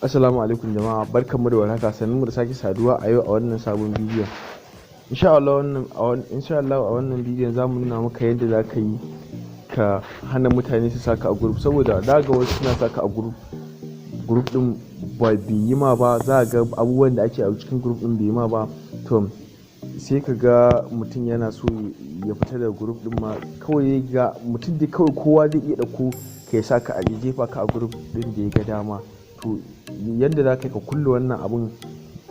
Assalamu alaikum jama'a, barkanmu da warhaka, sannunmu da sake saduwa a yau a wannan sabon bidiyon. Insha Allah a wannan bidiyon za mu nuna maka yadda za ka yi ka hana mutane su saka a group, saboda za ga wasu suna saka a group din bai yi ma ba, za ga abubuwan da ake a cikin group din bai yi ma ba, to sai ka ga mutum yana so ya fita daga group din ma, kawai ga mutum dai kawai kowa zai iya dauko ka saka a jefa ka a group din da ya ga dama. To yadda za ka kulle wannan abun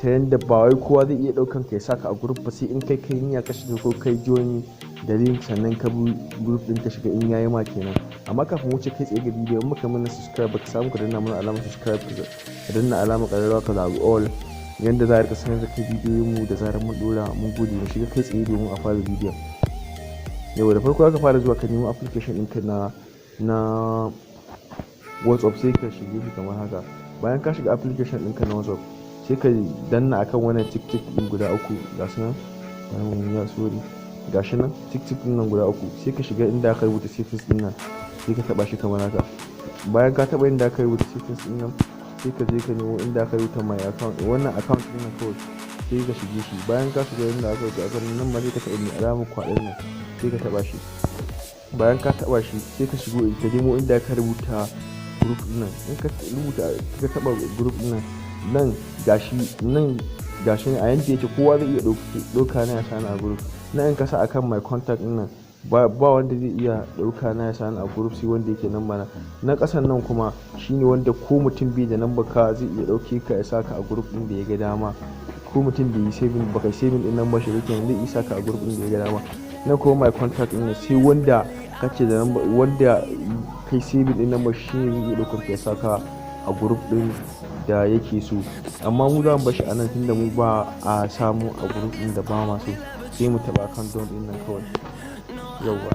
ta yadda ba wai kowa zai iya daukan ka ya saka a group ba, sai in kai niyya ka shiga ko kai join da link sannan ka bi group din ka shiga in yayi ma kenan. Amma kafin wuce kai tsaye ga bidiyo, in muka mana subscribe ba ka samu ka danna mana alamar subscribe, ka danna alamar ƙararrawa ka zaɓi all, yadda za a rika sanar da kai bidiyon mu da zarar mun dora. Mun gode, mu shiga kai tsaye domin a fara bidiyon. Yau da farko aka fara zuwa ka nemo application ɗinka na WhatsApp, sai ka shige shi kamar haka. Bayan ka shiga application ɗinka na WhatsApp, sai ka danna akan wannan tik ɗin guda uku, ga su nan gashi nan tik ɗin nan guda uku, sai ka shiga inda aka rubuta settings ɗin nan, sai ka taba shi kamar haka. Bayan ka taba inda aka rubuta settings ɗin nan, sai ka je ka nemo inda aka rubuta my account, wannan account ɗin nan kawai sai ka shige shi. Bayan ka shiga inda aka rubuta account nan ma sai ka taba alamar kwaɗin nan, sai ka taba shi. Bayan ka taba shi, sai ka shigo ka nemo inda aka rubuta group nan, in ka taba group nan gashi a yanda yake kowa zai iya dauka na ya sani a group nan. In ka sa akan my contact nan, ba wanda zai iya dauka na ya sani a group sai wanda yake nan bana. Na kasan nan kuma shine wanda ko mutum bai da number ka zai iya dauke ka ya saka a group din da ya ga dama, ko mutum bai yi saving baka saving din number shi kenan zai iya saka a group din da ya ga dama. Nan kuma my contact din sai wanda kace da number, wanda kai saving din number shi ne zai iya daukar ka ya saka a group din da yake so. Amma mu za mu bashi anan tunda mu ba a samu a group din da ba ma so, sai mu taba kan don din nan kawai. Yauwa,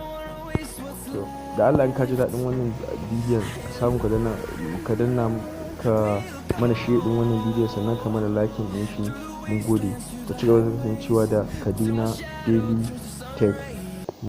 to da Allah in ka ji daɗin wannan bidiyon ka samu ka danna ka mana share din wannan bidiyon, sannan ka mana liking din shi. Mun gode, ku ci gaba da kasancewa da Kaduna Daily Tech.